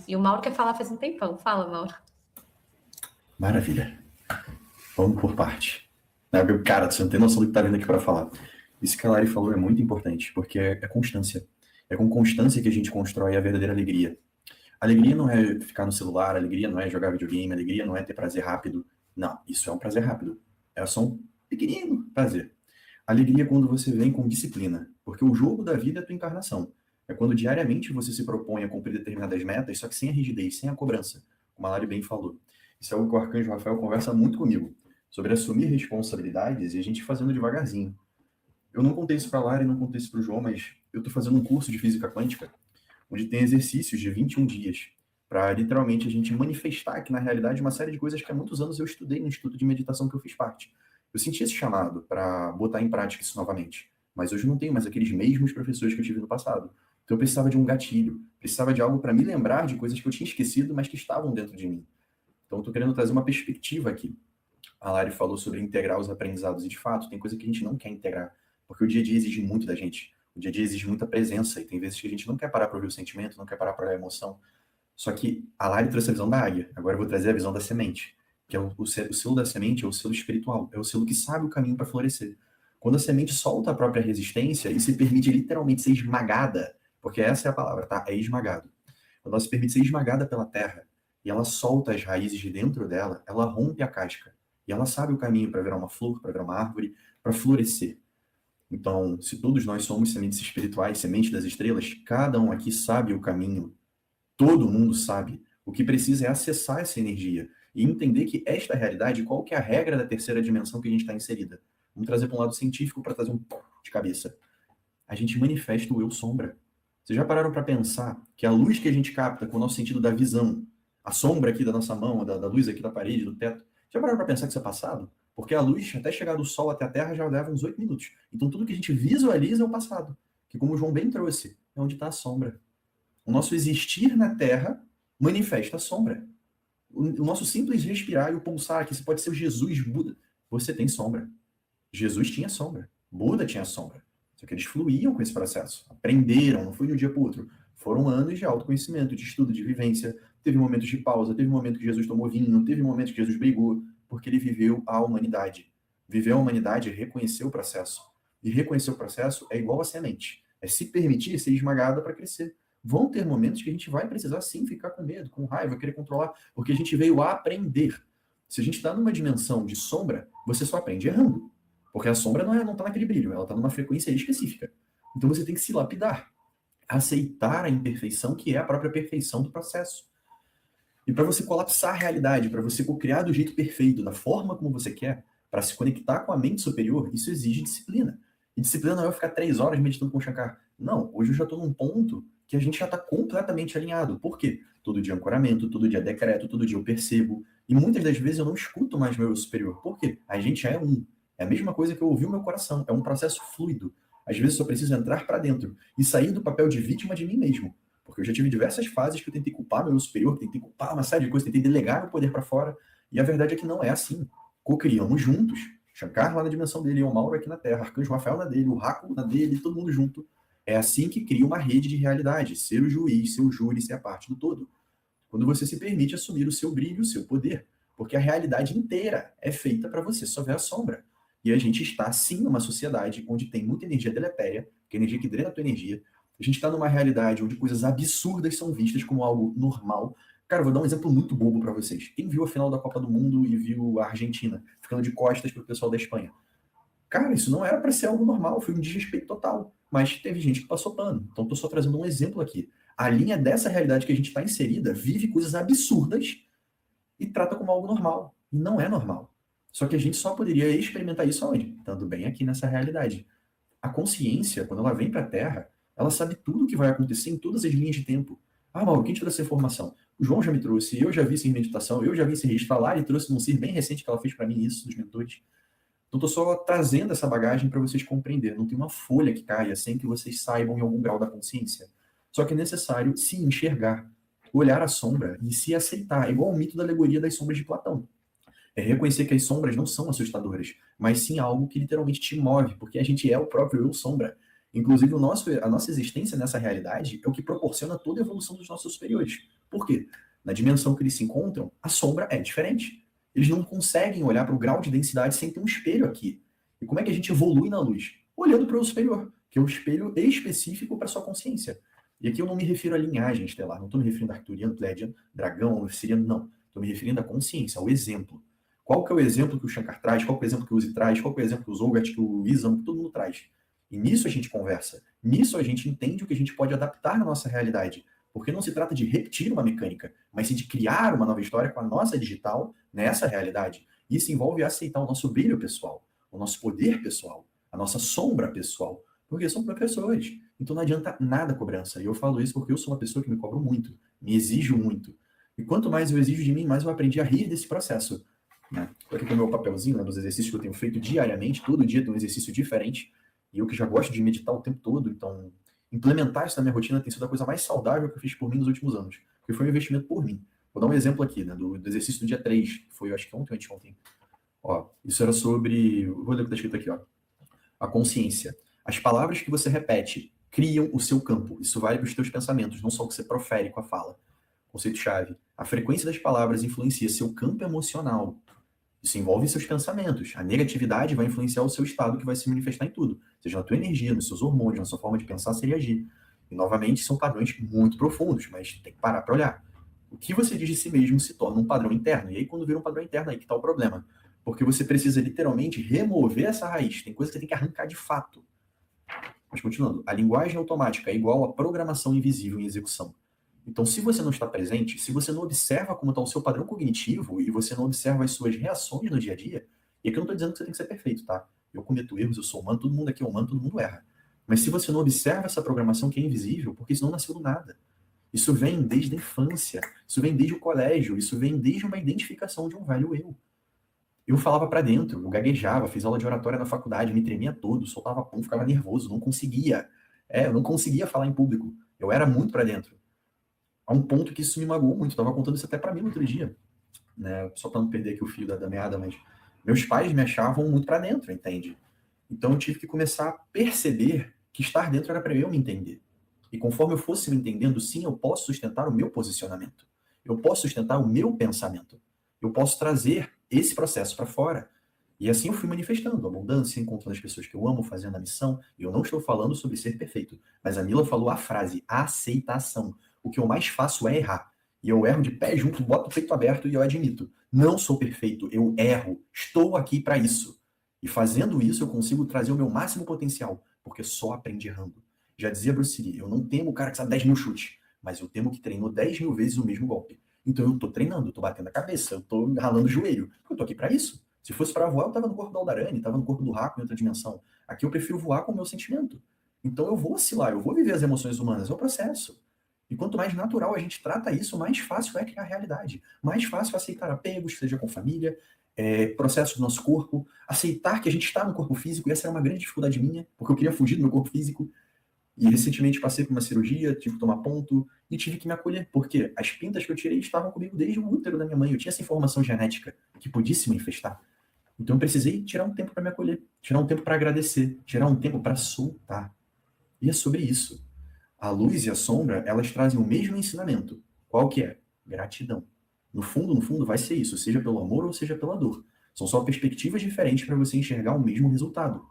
E o Mauro quer falar faz um tempão. Fala, Mauro. Maravilha. Vamos por parte. Cara, você não tem noção do que tá vindo aqui para falar. Isso que a Lari falou é muito importante, porque é constância. É com constância que a gente constrói a verdadeira alegria. Alegria não é ficar no celular, alegria não é jogar videogame, alegria não é ter prazer rápido. Não, isso é um prazer rápido. É só um pequenino prazer. Alegria é quando você vem com disciplina, porque o jogo da vida é a tua encarnação. É quando diariamente você se propõe a cumprir determinadas metas, só que sem a rigidez, sem a cobrança, como a Lari bem falou. Isso é algo que o Arcanjo Rafael conversa muito comigo, sobre assumir responsabilidades e a gente fazendo devagarzinho. Eu não contei isso para a Lari, não contei isso para o João, mas eu estou fazendo um curso de física quântica, onde tem exercícios de 21 dias, para literalmente a gente manifestar aqui na realidade uma série de coisas que há muitos anos eu estudei no instituto de meditação que eu fiz parte. Eu senti esse chamado para botar em prática isso novamente, mas hoje eu não tenho mais aqueles mesmos professores que eu tive no passado. Então eu precisava de um gatilho, precisava de algo para me lembrar de coisas que eu tinha esquecido, mas que estavam dentro de mim. Então eu estou querendo trazer uma perspectiva aqui. A Lari falou sobre integrar os aprendizados, e de fato, tem coisa que a gente não quer integrar, porque o dia a dia exige muito da gente. O dia a dia exige muita presença, e tem vezes que a gente não quer parar para ouvir o sentimento, não quer parar para olhar a emoção. Só que a Lari trouxe a visão da águia, agora eu vou trazer a visão da semente, que é o selo da semente, é o selo espiritual, é o selo que sabe o caminho para florescer. Quando a semente solta a própria resistência e se permite literalmente ser esmagada, porque essa é a palavra, tá? É esmagado. Quando ela se permite ser esmagada pela terra, e ela solta as raízes de dentro dela, ela rompe a casca. E ela sabe o caminho para virar uma flor, para virar uma árvore, para florescer. Então, se todos nós somos sementes espirituais, sementes das estrelas, cada um aqui sabe o caminho, todo mundo sabe. O que precisa é acessar essa energia e entender que esta realidade, qual que é a regra da terceira dimensão que a gente está inserida? Vamos trazer para um lado científico para trazer um de cabeça. A gente manifesta o eu sombra. Vocês já pararam para pensar que a luz que a gente capta com o nosso sentido da visão, a sombra aqui da nossa mão, da luz aqui da parede, do teto, já pararam para pensar que isso é passado? Porque a luz, até chegar do Sol até a Terra, já leva uns 8 minutos. Então tudo que a gente visualiza é o passado. Que, como o João bem trouxe, é onde está a sombra. O nosso existir na Terra manifesta a sombra. O nosso simples respirar e o pulsar, que você pode ser o Jesus, Buda, você tem sombra. Jesus tinha sombra. Buda tinha sombra. Só que eles fluíam com esse processo. Aprenderam, não foi de um dia para o outro. Foram anos de autoconhecimento, de estudo, de vivência. Teve momentos de pausa, teve momento que Jesus tomou vinho, teve momento que Jesus brigou, porque ele viveu a humanidade. Viveu a humanidade é reconhecer o processo. E reconhecer o processo é igual a semente. É se permitir ser esmagada para crescer. Vão ter momentos que a gente vai precisar sim ficar com medo, com raiva, querer controlar, porque a gente veio a aprender. Se a gente está numa dimensão de sombra, você só aprende errando. Porque a sombra não está naquele brilho, ela está numa frequência específica. Então você tem que se lapidar. Aceitar a imperfeição, que é a própria perfeição do processo. E para você colapsar a realidade, para você criar do jeito perfeito, da forma como você quer, para se conectar com a mente superior, isso exige disciplina. E disciplina não é eu ficar 3 horas meditando com o Shankar. Não, hoje eu já estou num ponto que a gente já está completamente alinhado. Por quê? Todo dia ancoramento, todo dia decreto, todo dia eu percebo. E muitas das vezes eu não escuto mais meu eu superior. Por quê? A gente já é um. É a mesma coisa que eu ouvi o meu coração. É um processo fluido. Às vezes eu só preciso entrar para dentro e sair do papel de vítima de mim mesmo. Porque eu já tive diversas fases que eu tentei culpar meu eu superior, tentei culpar uma série de coisas, tentei delegar o poder para fora. E a verdade é que não é assim. Co-criamos juntos. Shankar lá na dimensão dele, o Mauro aqui na Terra, Arcanjo Rafael na dele, o Raco na dele, todo mundo junto. É assim que cria uma rede de realidade. Ser o juiz, ser o júri, ser a parte do todo. Quando você se permite assumir o seu brilho, o seu poder. Porque a realidade inteira é feita para você só ver a sombra. E a gente está, sim, numa sociedade onde tem muita energia deletéria, que é energia que drena a tua energia. A gente está numa realidade onde coisas absurdas são vistas como algo normal. Cara, eu vou dar um exemplo muito bobo para vocês. Quem viu a final da Copa do Mundo e viu a Argentina ficando de costas para o pessoal da Espanha? Cara, isso não era para ser algo normal, foi um desrespeito total. Mas teve gente que passou pano. Então, estou só trazendo um exemplo aqui. A linha dessa realidade que a gente está inserida vive coisas absurdas e trata como algo normal. E não é normal. Só que a gente só poderia experimentar isso aonde? Estando bem aqui nessa realidade. A consciência, quando ela vem para a Terra, ela sabe tudo o que vai acontecer em todas as linhas de tempo. Ah, Mauro, quem te trouxe essa informação? O João já me trouxe, eu já vi isso em meditação, eu já vi esse registro. A Lari trouxe num CIR bem recente que ela fez para mim isso, dos mentores. Então, estou só trazendo essa bagagem para vocês compreenderem. Não tem uma folha que caia sem que vocês saibam em algum grau da consciência. Só que é necessário se enxergar, olhar a sombra e se aceitar. É igual o mito da alegoria das sombras de Platão. É reconhecer que as sombras não são assustadoras, mas sim algo que literalmente te move, porque a gente é o próprio eu sombra. Inclusive, a nossa existência nessa realidade é o que proporciona toda a evolução dos nossos superiores. Por quê? Na dimensão que eles se encontram, a sombra é diferente. Eles não conseguem olhar para o grau de densidade sem ter um espelho aqui. E como é que a gente evolui na luz? Olhando para o superior, que é o espelho específico para sua consciência. E aqui eu não me refiro à linhagem estelar, não estou me referindo a arcturiano, pleiadiano, dragão, siriano, não. Estou me referindo à consciência, ao exemplo. Qual que é o exemplo que o Shankar traz? Qual que é o exemplo que o Uzi traz? Qual que é o exemplo que o Zolgat, que o Isam, que todo mundo traz? E nisso a gente conversa. Nisso a gente entende o que a gente pode adaptar na nossa realidade. Porque não se trata de repetir uma mecânica, mas sim de criar uma nova história com a nossa digital nessa realidade. Isso envolve aceitar o nosso brilho pessoal, o nosso poder pessoal, a nossa sombra pessoal, porque são professores. Então não adianta nada a cobrança. E eu falo isso porque eu sou uma pessoa que me cobro muito, me exijo muito. E quanto mais eu exijo de mim, mais eu aprendi a rir desse processo. Né? Estou aqui com o meu papelzinho, né, dos exercícios que eu tenho feito diariamente, todo dia tem um exercício diferente. E eu que já gosto de meditar o tempo todo, então implementar isso na minha rotina tem sido a coisa mais saudável que eu fiz por mim nos últimos anos, porque foi um investimento por mim. Vou dar um exemplo aqui, né, do exercício do dia 3, que foi, acho que ontem ou anteontem. Ó, isso era sobre, vou ler o que está escrito aqui, ó. A consciência. As palavras que você repete criam o seu campo. Isso vale para os teus pensamentos, não só o que você profere com a fala. Conceito-chave. A frequência das palavras influencia seu campo emocional. Isso envolve seus pensamentos. A negatividade vai influenciar o seu estado, que vai se manifestar em tudo. Seja na tua energia, nos seus hormônios, na sua forma de pensar, se reagir. E, novamente, são padrões muito profundos, mas tem que parar para olhar. O que você diz de si mesmo se torna um padrão interno. E aí, quando vira um padrão interno, aí que está o problema. Porque você precisa, literalmente, remover essa raiz. Tem coisa que você tem que arrancar de fato. Mas, continuando. A linguagem automática é igual à programação invisível em execução. Então, se você não está presente, se você não observa como está o seu padrão cognitivo e você não observa as suas reações no dia a dia, e aqui eu não estou dizendo que você tem que ser perfeito, tá? Eu cometo erros, eu sou humano, todo mundo aqui é humano, todo mundo erra. Mas se você não observa essa programação que é invisível, porque isso não nasceu do nada. Isso vem desde a infância, isso vem desde o colégio, isso vem desde uma identificação de um velho eu. Eu falava para dentro, eu gaguejava, fiz aula de oratória na faculdade, me tremia todo, soltava pum, ficava nervoso, não conseguia. Eu não conseguia falar em público. Eu era muito para dentro. A um ponto que isso me magoou muito. Eu tava contando isso até para mim no outro dia, né? Só para não perder aqui o fio da meada, mas meus pais me achavam muito para dentro, entende? Então eu tive que começar a perceber que estar dentro era para eu me entender. E conforme eu fosse me entendendo, sim, eu posso sustentar o meu posicionamento. Eu posso sustentar o meu pensamento. Eu posso trazer esse processo para fora. E assim eu fui manifestando abundância, encontrando as pessoas que eu amo, fazendo a missão. E eu não estou falando sobre ser perfeito, mas a Mila falou a frase aceitação. O que eu mais faço é errar. E eu erro de pé junto, boto o peito aberto e eu admito. Não sou perfeito, eu erro. Estou aqui para isso. E fazendo isso eu consigo trazer o meu máximo potencial, porque só aprende errando. Já dizia Bruce Lee, eu não temo o cara que sabe 10 mil chutes, mas eu temo que treinou 10 mil vezes o mesmo golpe. Então eu tô treinando, eu tô batendo a cabeça, eu tô ralando o joelho, porque eu tô aqui para isso. Se fosse para voar, eu tava no corpo do Aldarani, tava no corpo do Raco em outra dimensão. Aqui eu prefiro voar com o meu sentimento. Então eu vou oscilar, eu vou viver as emoções humanas, é o processo. E quanto mais natural a gente trata isso, mais fácil é criar a realidade. Mais fácil é aceitar apegos, seja com família, processos do nosso corpo, aceitar que a gente está no corpo físico, e essa era uma grande dificuldade minha, porque eu queria fugir do meu corpo físico. E recentemente passei por uma cirurgia, tive que tomar ponto e tive que me acolher, porque as pintas que eu tirei estavam comigo desde o útero da minha mãe. Eu tinha essa informação genética que podia se manifestar. Então eu precisei tirar um tempo para me acolher, tirar um tempo para agradecer, tirar um tempo para soltar. E é sobre isso. A luz e a sombra, elas trazem o mesmo ensinamento. Qual que é? Gratidão. No fundo, vai ser isso, seja pelo amor ou seja pela dor. São só perspectivas diferentes para você enxergar o mesmo resultado.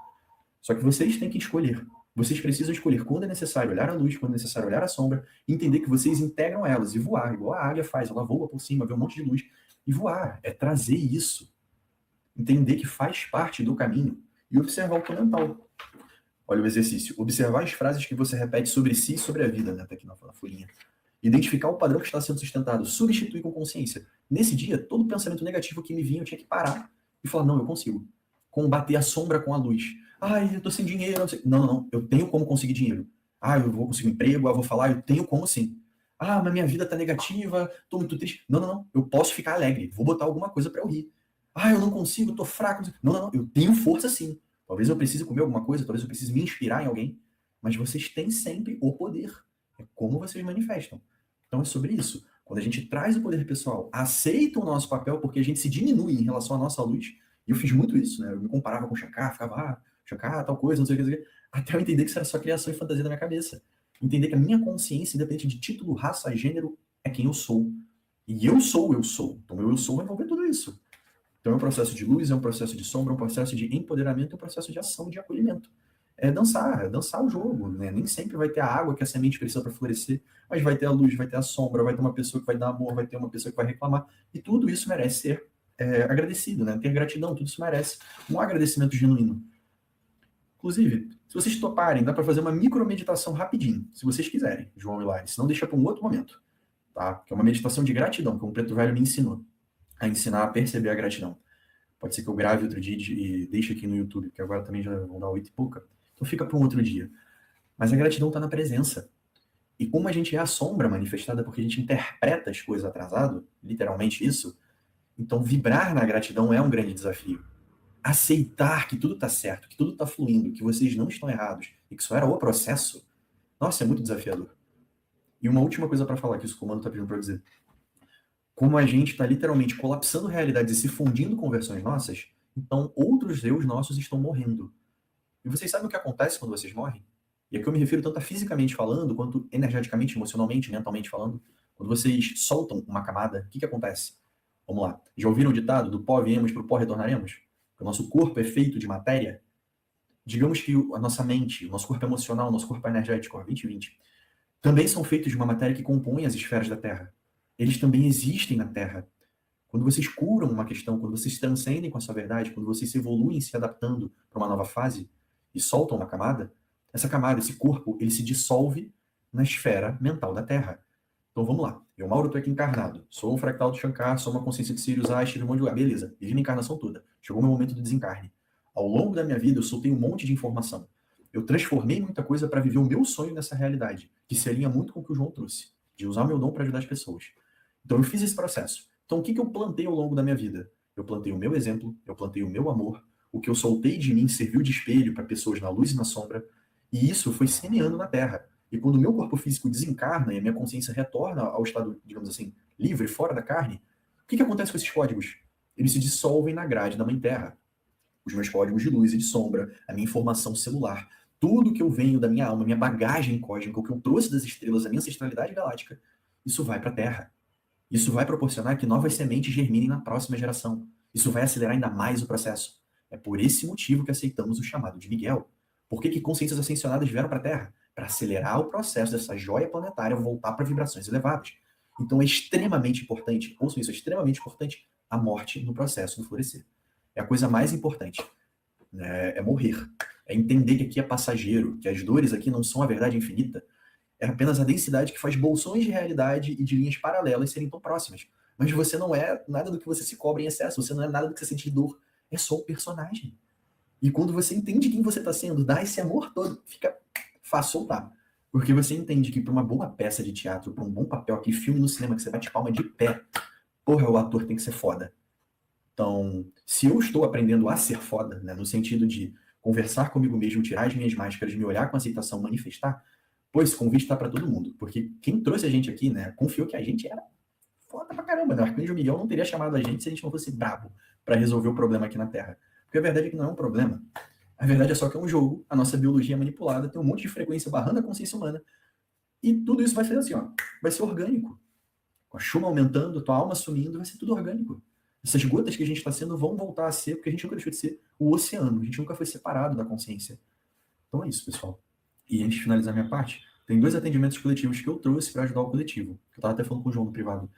Só que vocês têm que escolher. Vocês precisam escolher quando é necessário olhar a luz, quando é necessário olhar a sombra, e entender que vocês integram elas e voar, igual a águia faz. Ela voa por cima, vê um monte de luz. E voar é trazer isso. Entender que faz parte do caminho. E observar o teu mental. Olha o exercício. Observar as frases que você repete sobre si e sobre a vida, né? Tá aqui na folhinha. Identificar o padrão que está sendo sustentado. Substituir com consciência. Nesse dia, todo pensamento negativo que me vinha, eu tinha que parar e falar, não, eu consigo. Combater a sombra com a luz. Ai, eu tô sem dinheiro. Não, sei. Não. Eu tenho como conseguir dinheiro. Ah, eu vou conseguir um emprego. Eu vou falar, eu tenho como sim. Ah, mas minha vida tá negativa. Tô muito triste. Não. Eu posso ficar alegre. Vou botar alguma coisa para eu rir. Ah, eu não consigo, tô fraco. Não. Eu tenho força sim. Talvez eu precise comer alguma coisa, talvez eu precise me inspirar em alguém, mas vocês têm sempre o poder. É como vocês manifestam. Então é sobre isso. Quando a gente traz o poder pessoal, aceita o nosso papel, porque a gente se diminui em relação à nossa luz, e eu fiz muito isso, né? Eu me comparava com o Shankar, ficava, Shankar, tal coisa, não sei o que. Até eu entender que isso era só criação e fantasia da minha cabeça. Entender que a minha consciência, independente de título, raça, gênero, é quem eu sou. E eu sou o eu sou. Então, eu sou vai envolver tudo isso. Então, é um processo de luz, é um processo de sombra, é um processo de empoderamento, é um processo de ação, de acolhimento. É dançar o jogo, né? Nem sempre vai ter a água que a semente precisa para florescer, mas vai ter a luz, vai ter a sombra, vai ter uma pessoa que vai dar amor, vai ter uma pessoa que vai reclamar, e tudo isso merece ser agradecido, né? Ter gratidão, tudo isso merece um agradecimento genuíno. Inclusive, se vocês toparem, dá para fazer uma micromeditação rapidinho, se vocês quiserem, João e Lari, se não deixa para um outro momento, tá? Que é uma meditação de gratidão, que o Preto Velho me ensinou a ensinar a perceber a gratidão. Pode ser que eu grave outro dia e deixe aqui no YouTube, que agora também já vão dar 8 e pouca. Então fica para um outro dia. Mas a gratidão está na presença. E como a gente é a sombra manifestada porque a gente interpreta as coisas atrasado, literalmente isso, então vibrar na gratidão é um grande desafio. Aceitar que tudo está certo, que tudo está fluindo, que vocês não estão errados e que isso era o processo, nossa, é muito desafiador. E uma última coisa para falar que o comando está pedindo para eu dizer. Como a gente está literalmente colapsando realidades e se fundindo com versões nossas, então outros eus nossos estão morrendo. E vocês sabem o que acontece quando vocês morrem? E aqui eu me refiro tanto a fisicamente falando, quanto energeticamente, emocionalmente, mentalmente falando. Quando vocês soltam uma camada, o que acontece? Vamos lá. Já ouviram o ditado do pó viemos, para o pó retornaremos? O nosso corpo é feito de matéria. Digamos que a nossa mente, o nosso corpo emocional, o nosso corpo energético, 2020, também são feitos de uma matéria que compõe as esferas da Terra. Eles também existem na Terra. Quando vocês curam uma questão, quando vocês transcendem com a sua verdade, quando vocês se evoluem se adaptando para uma nova fase e soltam uma camada, essa camada, esse corpo, ele se dissolve na esfera mental da Terra. Então vamos lá. Eu, Mauro, estou aqui encarnado. Sou um fractal de Shankar, sou uma consciência de Sirius A, estive um monte de lugar. Beleza, vivi minha encarnação toda. Chegou o meu momento do desencarne. Ao longo da minha vida, eu soltei um monte de informação. Eu transformei muita coisa para viver o meu sonho nessa realidade, que se alinha muito com o que o João trouxe, de usar o meu dom para ajudar as pessoas. Então eu fiz esse processo. Então o que eu plantei ao longo da minha vida? Eu plantei o meu exemplo, eu plantei o meu amor, o que eu soltei de mim serviu de espelho para pessoas na luz e na sombra, e isso foi semeando na Terra. E quando o meu corpo físico desencarna e a minha consciência retorna ao estado, digamos assim, livre, fora da carne, o que acontece com esses códigos? Eles se dissolvem na grade da Mãe Terra. Os meus códigos de luz e de sombra, a minha informação celular, tudo que eu venho da minha alma, minha bagagem cósmica, o que eu trouxe das estrelas, a minha ancestralidade galáctica, isso vai para a Terra. Isso vai proporcionar que novas sementes germinem na próxima geração. Isso vai acelerar ainda mais o processo. É por esse motivo que aceitamos o chamado de Miguel. Por que consciências ascensionadas vieram para a Terra? Para acelerar o processo dessa joia planetária voltar para vibrações elevadas. Então é extremamente importante, ouçam isso, é extremamente importante a morte no processo do florescer. É a coisa mais importante. É morrer. É entender que aqui é passageiro, que as dores aqui não são a verdade infinita. É apenas a densidade que faz bolsões de realidade e de linhas paralelas serem tão próximas. Mas você não é nada do que você se cobra em excesso, você não é nada do que você sente de dor. É só o personagem. E quando você entende quem você está sendo, dá esse amor todo, fica fácil soltar. Porque você entende que para uma boa peça de teatro, para um bom papel, aquele filme no cinema que você bate palma de pé, porra, o ator tem que ser foda. Então, se eu estou aprendendo a ser foda, né, no sentido de conversar comigo mesmo, tirar as minhas máscaras, me olhar com aceitação, manifestar, pô, esse convite está para todo mundo. Porque quem trouxe a gente aqui, né, confiou que a gente era foda pra caramba, né? O Arcanjo Miguel não teria chamado a gente se a gente não fosse brabo para resolver o problema aqui na Terra. Porque a verdade é que não é um problema. A verdade é só que é um jogo, a nossa biologia é manipulada, tem um monte de frequência barrando a consciência humana, e tudo isso vai ser assim, ó, vai ser orgânico. Com a chuva aumentando, a tua alma sumindo, vai ser tudo orgânico. Essas gotas que a gente está sendo vão voltar a ser, porque a gente nunca deixou de ser o oceano, a gente nunca foi separado da consciência. Então é isso, pessoal. E antes de finalizar minha parte, tem 2 atendimentos coletivos que eu trouxe para ajudar o coletivo, que eu estava até falando com o João no privado,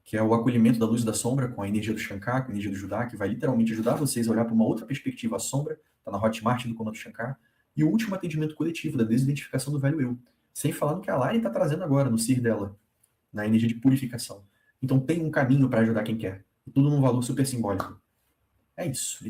que é o acolhimento da luz e da sombra com a energia do Shankar, com a energia do Judá, que vai literalmente ajudar vocês a olhar para uma outra perspectiva, a sombra, está na Hotmart do Comando Shankar, e o último atendimento coletivo, da desidentificação do velho eu, sem falar no que a Lari está trazendo agora, no CIR dela, na energia de purificação. Então tem um caminho para ajudar quem quer, e tudo num valor super simbólico. É isso.